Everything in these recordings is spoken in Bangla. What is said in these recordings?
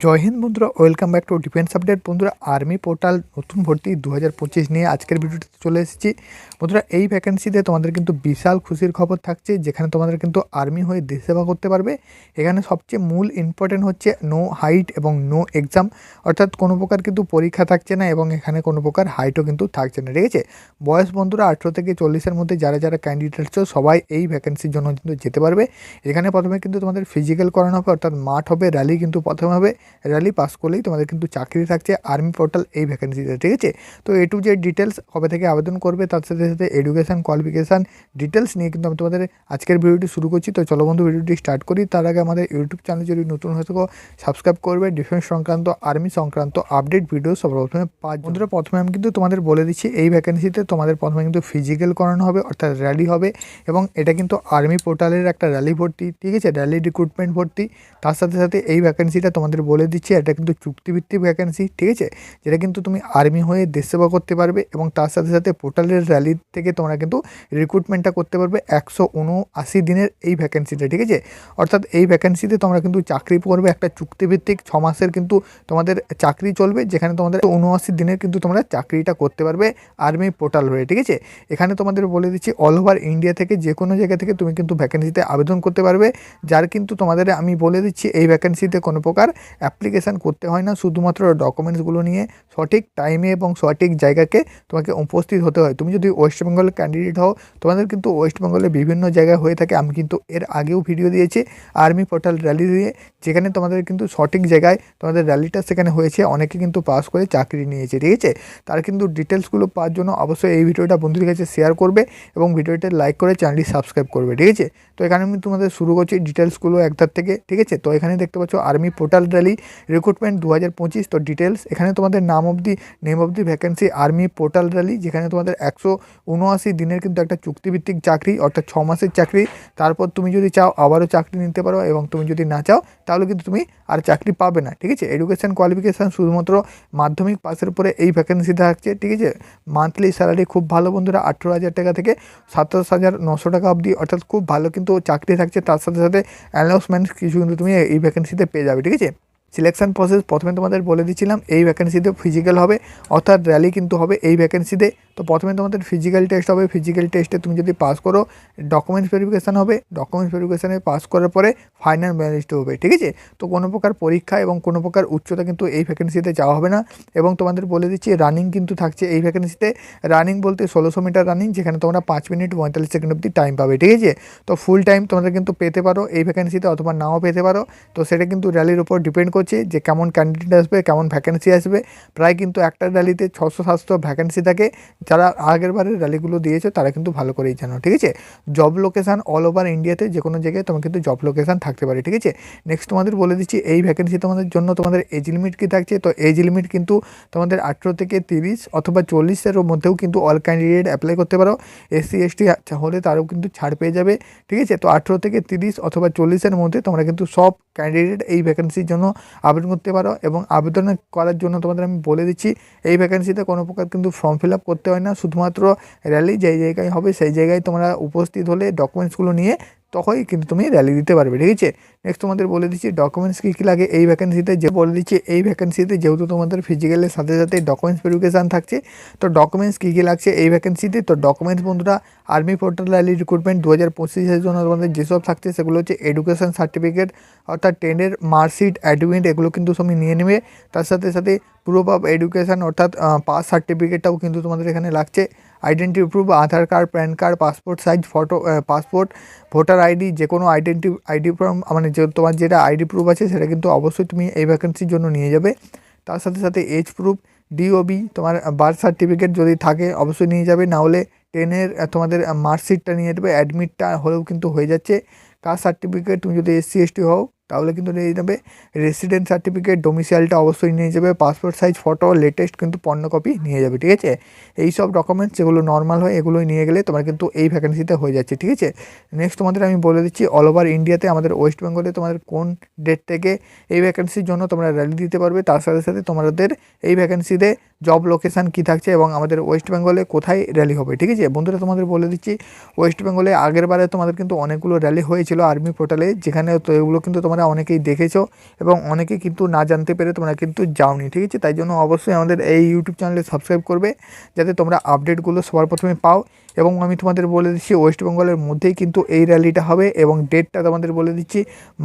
জয় হিন্দ বন্ধুরা, welcome back to defence update. বন্ধুরা, আর্মি পোর্টাল নতুন ভর্তি 2025 নিয়ে আজকের ভিডিওতে চলে এসেছি। বন্ধুরা, এই ভ্যাকেন্সিতে তোমাদের কিন্তু বিশাল খুশির খবর থাকছে, যেখানে তোমাদের কিন্তু আর্মি হয়ে দেশ সেবা করতে পারবে। এখানে সবচেয়ে মূল ইম্পর্টেন্ট হচ্ছে নো হাইট এবং নো এক্সাম, অর্থাৎ কোনো প্রকার কিন্তু পরীক্ষা থাকছে না এবং এখানে কোনো প্রকার হাইটও কিন্তু থাকছে না। ঠিক আছে, বয়স বন্ধুরা 18 থেকে 40-এর মধ্যে যারা যারা ক্যান্ডিডেট সবাই এই ভ্যাকেন্সির জন্য কিন্তু যেতে পারবে। এখানে প্রথমে কিন্তু তোমাদের ফিজিক্যাল করানো হবে, অর্থাৎ মাঠ হবে, র্যালি কিন্তু প্রথমে হবে। র্যালি পাস করলেই তোমাদের কিন্তু চাকরি থাকছে আর্মি পোর্টাল এই ভ্যাকেন্সিতে। ঠিক আছে, তো এ টু জেড ডিটেলস কবে থেকে আবেদন করবে, তার সাথে সাথে এডুকেশান কোয়ালিফিকেশান ডিটেলস নিয়ে কিন্তু আমি তোমাদের আজকের ভিডিওটি শুরু করছি। তো চলো বন্ধু, ভিডিওটি স্টার্ট করি। তার আগে আমাদের ইউটিউব চ্যানেল যদি নতুন হয়ে থাকো, সাবস্ক্রাইব করবে। ডিফেন্স সংক্রান্ত, আর্মি সংক্রান্ত আপডেট ভিডিও সবার প্রথমে বন্ধুরা, প্রথমে আমি কিন্তু তোমাদের বলে দিচ্ছি, এই ভ্যাকেন্সিতে তোমাদের প্রথমে কিন্তু ফিজিক্যাল করানো হবে, অর্থাৎ র্যালি হবে। এবং এটা কিন্তু আর্মি পোর্টালের একটা র্যালি ভর্তি। ঠিক আছে, র্যালি রিক্রুটমেন্ট ভর্তি। তার সাথে সাথে এই ভ্যাকেন্সিটা তোমাদের বলে দিচ্ছি, এটা কিন্তু চুক্তিভিত্তিক ভ্যাকেন্সি। ঠিক আছে, যেটা কিন্তু তুমি আর্মি হয়ে দেশ সেবা করতে পারবে এবং তার সাথে সাথে পোর্টালের র্যালি থেকে তোমরা কিন্তু রিক্রুটমেন্টটা করতে পারবে 179 দিনের এই ভ্যাকেন্সিটা। ঠিক আছে, অর্থাৎ এই ভ্যাকেন্সিতে তোমরা কিন্তু চাকরি করবে একটা চুক্তিভিত্তিক 6 মাসের কিন্তু তোমাদের চাকরি চলবে, যেখানে তোমাদের 79 দিনের কিন্তু তোমরা চাকরিটা করতে পারবে আর্মি পোর্টাল হয়ে। ঠিক আছে, এখানে তোমাদের বলে দিচ্ছি অল ওভার ইন্ডিয়া থেকে যে কোনো জায়গা থেকে তুমি কিন্তু ভ্যাকেন্সিতে আবেদন করতে পারবে। যার কিন্তু তোমাদের আমি বলে দিচ্ছি, এই ভ্যাকেন্সিতে কোনো প্রকার অ্যাপ্লিকেশান করতে হয় না, শুধুমাত্র ডকুমেন্টসগুলো নিয়ে সঠিক টাইমে এবং সঠিক জায়গাকে তোমাকে উপস্থিত হতে হয়। তুমি যদি ওয়েস্ট বেঙ্গলের ক্যান্ডিডেট হও, তোমাদের কিন্তু ওয়েস্ট বেঙ্গলের বিভিন্ন জায়গায় হয়ে থাকে। আমি কিন্তু এর আগেও ভিডিও দিয়েছি আর্মি পোর্টাল র্যালি দিয়ে, যেখানে তোমাদের কিন্তু সঠিক জায়গায় তোমাদের র্যালিটা সেখানে হয়েছে, অনেকে কিন্তু পাস করে চাকরি নিয়েছে। ঠিক আছে, তার কিন্তু ডিটেলসগুলো পাওয়ার জন্য অবশ্যই এই ভিডিওটা বন্ধুদের কাছে শেয়ার করবে এবং ভিডিওটা লাইক করে চ্যানেলটি সাবস্ক্রাইব করবে। ঠিক আছে, তো এখানে আমি তোমাদের শুরু করছি ডিটেলসগুলো একধার থেকে। ঠিক আছে, তো এখানে দেখতে পাচ্ছ আর্মি পোর্টাল র্যালি রিক্রুটমেন্ট 2025। তো ডিটেলস এখানে তোমাদের name of the vacancy army portal rally, যেখানে তোমাদের 179 দিনের কিন্তু একটা চুক্তিভিত্তিক চাকরি, অর্থাৎ 6 মাসের চাকরি। তারপর তুমি যদি চাও আবারও চাকরি নিতে পারো, এবং তুমি যদি না চাও তাহলে কিন্তু তুমি আর চাকরি পাবে না। ঠিক আছে, এডুকেশান কোয়ালিফিকেশান শুধুমাত্র মাধ্যমিক পাসের পরে এই ভ্যাকেন্সি থাকছে। ঠিক আছে, মান্থলি স্যালারি খুব ভালো বন্ধুরা, 18,000 টাকা থেকে 27,900 টাকা অবধি, অর্থাৎ খুব ভালো কিন্তু চাকরি থাকছে। তার সাথে সাথে অ্যানাউন্সমেন্ট কিছু কিন্তু তুমি এই ভ্যাকেন্সিতে পেয়ে যাবে। ঠিক আছে, সিলেকশন প্রসেস প্রথমে তোমাদের বলে দিচ্ছিলাম, এই ভ্যাকেন্সিতে ফিজিক্যাল হবে, অর্থাৎ র্যালি কিন্তু হবে এই ভ্যাকেন্সিতে। তো প্রথমে তোমাদের ফিজিক্যাল টেস্ট হবে, ফিজিক্যাল টেস্টে তুমি যদি পাস করো, ডকুমেন্টস ভেরিফিকেশান হবে, ডকুমেন্টস ভেরিফিকেশানে পাস করার পরে ফাইনাল মেরিট হবে। ঠিক আছে, তো কোনো প্রকার পরীক্ষা এবং কোনো প্রকার উচ্চতা কিন্তু এই ভ্যাকেন্সিতে যাওয়া হবে না। এবং তোমাদের বলে দিচ্ছি রানিং কিন্তু থাকছে এই ভ্যাকেন্সিতে। রানিং বলতে 1600 মিটার রানিং, যেখানে তোমরা 5 মিনিট 45 সেকেন্ড অবধি টাইম পাবে। ঠিক আছে, তো ফুল টাইম তোমরা কিন্তু পেতে পারো এই ভ্যাকেন্সিতে, অথবা নাও পেতে পারো। তো সেটা কিন্তু র্যালির উপর ডিপেন্ড করছে যে কেমন ক্যান্ডিডেট আসবে, কেমন ভ্যাকেন্সি আসবে। প্রায় কিন্তু একটা র্যালিতে 600-700 ভ্যাকেন্সি থাকে। যারা আগের বারের র্যালিগুলো দিয়েছে তারা কিন্তু ভালো করেই জানো। ঠিক আছে, জব লোকেশান অল ওভার ইন্ডিয়াতে যে কোনো জায়গায় তোমার কিন্তু জব লোকেশান থাকতে পারে। ঠিক আছে, নেক্সট তোমাদের বলে দিচ্ছি এই ভ্যাকেন্সি তোমাদের জন্য তোমাদের এজ লিমিট কী থাকছে। তো এজ লিমিট কিন্তু তোমাদের 18 থেকে 30 অথবা 40-এর মধ্যেও কিন্তু অল ক্যান্ডিডেট অ্যাপ্লাই করতে পারো। SC ST হলে তারও কিন্তু ছাড় পেয়ে যাবে। ঠিক আছে, তো 18 থেকে 30 অথবা 40-এর মধ্যে তোমরা কিন্তু সব ক্যান্ডিডেট এই ভ্যাকেন্সির জন্য আবেদন করতে পারো। এবং আবেদন করার জন্য তোমাদের আমি বলে দিচ্ছি, এই ভ্যাকেন্সিতে কোনো প্রকার কিন্তু ফর্ম ফিল আপ করতে হয় না, শুধুমাত্র র্যালি যেই জায়গায় হবে সেই জায়গায় তোমরা উপস্থিত হলে ডকুমেন্টসগুলো নিয়ে তখনই কিন্তু তুমি র্যালি দিতে পারবে। ঠিক আছে, নেক্সট তোমাদের বলে দিচ্ছি ডকুমেন্টস কী কী লাগে এই ভ্যাকেন্সিতে। যে বলে দিচ্ছি এই ভ্যাকেন্সিতে যেহেতু তোমাদের ফিজিক্যালের সাথে সাথে ডকুমেন্টস ভেরিফিকেশান থাকছে, তো ডকুমেন্টস কী কী লাগছে এই ভ্যাকেন্সিতে। তো ডকুমেন্টস বন্ধুরা, আর্মি পোর্টাল র্যালি রিক্রুটমেন্ট 2025-এর জন্য তোমাদের যেসব থাকছে সেগুলো হচ্ছে এডুকেশান সার্টিফিকেট, অর্থাৎ 10-এর মার্কশিট, অ্যাডমিট, এগুলো কিন্তু তুমি নিয়ে নেবে। তার সাথে সাথে প্রুফ অফ এডুকেশান, অর্থাৎ পাস সার্টিফিকেটটাও কিন্তু তোমাদের এখানে লাগছে। Identity proof, Aadhaar card, PAN card, passport size photo, passport, voter ID, যে কোনো আইডি প্রুফ, মানে যে তোমার যেটা আইডি প্রুফ আছে সেটা কিন্তু অবশ্যই তুমি এই ভ্যাকেন্সির জন্য নিয়ে যাবে। তার সাথে সাথে এজ প্রুফ, DOB, তোমার বার্থ সার্টিফিকেট যদি থাকে অবশ্যই নিয়ে যাবে, না হলে 10-এর তোমাদের মার্কশিটটা নিয়ে যাবে, অ্যাডমিটটা হলেও কিন্তু হয়ে যাচ্ছে। কাস্ট সার্টিফিকেট, তুমি যদি SC ST হও তাহলে কিন্তু নিয়ে যাবে। রেসিডেন্ট সার্টিফিকেট, ডোমিসাইলটা অবশ্যই নিয়ে যাবে। পাসপোর্ট সাইজ ফটো, লেটেস্ট কিন্তু 15 কপি নিয়ে যাবে। ঠিক আছে, এই সব ডকুমেন্টস যেগুলো নর্মাল হয় এগুলোই নিয়ে গেলে তোমার কিন্তু এই ভ্যাকেন্সিতে হয়ে যাচ্ছে। ঠিক আছে, নেক্সট তোমাদের আমি বলে দিচ্ছি অল ওভার ইন্ডিয়াতে আমাদের ওয়েস্ট বেঙ্গলে তোমাদের কোন ডেট থেকে এই ভ্যাকেন্সির জন্য তোমরা র্যালি দিতে পারবে। তার সাথে সাথে তোমাদের এই ভ্যাকেন্সিতে জব লোকেশান কী থাকছে এবং আমাদের ওয়েস্ট বেঙ্গলে কোথায় র্যালি হবে। ঠিক আছে বন্ধুরা, তোমাদের বলে দিচ্ছি ওয়েস্ট বেঙ্গলে আগের বারে তোমাদের কিন্তু অনেকগুলো র্যালি হয়েছিল আর্মি পোর্টালে, যেখানে তো এগুলো কিন্তু তোমরা তোমরা অনেকেই দেখেছো এবং অনেকেই কিন্তু না জানতে পেরে তোমরা কিন্তু যাওনি, ঠিক আছে। তাই জন্য অবশ্যই আমাদের এই ইউটিউব চ্যানেলে সাবস্ক্রাইব করবে যাতে তোমরা আপডেটগুলো সবার প্রথমে পাও। এবং আমি তোমাদের বলে দিচ্ছি ওয়েস্ট বেঙ্গলের মধ্যেই কিন্তু এই র্যালিটা হবে এবং ডেটটা তোমাদের বলে দিচ্ছি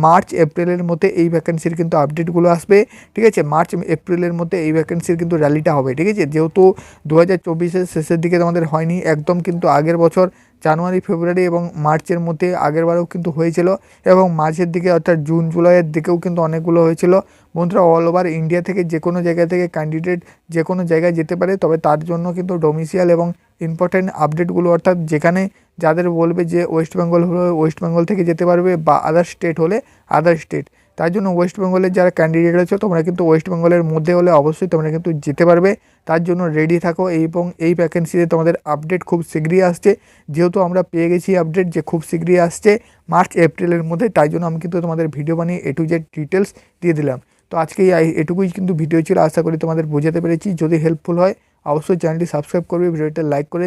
মার্চ এপ্রিলের মধ্যে এই ভ্যাকেন্সির কিন্তু আপডেটগুলো আসবে, ঠিক আছে। মার্চ এপ্রিলের মধ্যে এই ভ্যাকেন্সির কিন্তু র্যালিটা হবে, ঠিক আছে। যেহেতু 2024-এর শেষের দিকে তোমাদের হয়নি, একদম কিন্তু আগের বছর জানুয়ারি ফেব্রুয়ারি এবং মার্চের মধ্যে আগেরবারেও কিন্তু হয়েছিল এবং মাঝের দিকে অর্থাৎ জুন জুলাইয়ের দিকেও কিন্তু অনেকগুলো হয়েছিল। বন্ধুরা অল ওভার ইন্ডিয়া থেকে যে কোনো জায়গা থেকে ক্যান্ডিডেট যে কোনো জায়গায় যেতে পারে, তবে তার জন্য কিন্তু ডোমিসিয়াল এবং ইম্পর্টেন্ট আপডেটগুলো অর্থাৎ যেখানে যাদের বলবে যে ওয়েস্ট বেঙ্গল হলে ওয়েস্ট বেঙ্গল থেকে যেতে পারবে বা আদার স্টেট হলে আদার স্টেট, তাই জন্য ওয়েস্ট বেঙ্গলের যারা ক্যান্ডিডেট আছে তোমরা কিন্তু ওয়েস্ট বেঙ্গলের মধ্যে হলে অবশ্যই তোমরা কিন্তু যেতে পারবে, তার জন্য রেডি থাকো। এবং এই ভ্যাকেন্সিতে তোমাদের আপডেট খুব শীঘ্রই আসছে, যেহেতু আমরা পেয়ে গেছি আপডেট যে খুব শীঘ্রই আসছে মার্চ এপ্রিলের মধ্যে, তাই জন্য আমি কিন্তু তোমাদের ভিডিও বানিয়ে A to Z ডিটেলস দিয়ে দিলাম। তো আজকে এটুকুই কিন্তু ভিডিও ছিল, আশা করি তোমাদের বোঝাতে পেরেছি। যদি হেল্পফুল হয় অবশ্যই চ্যানেলটি সাবস্ক্রাইব করবে, ভিডিওটা লাইক করে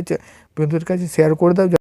বন্ধুদের কাছে শেয়ার করে দাও।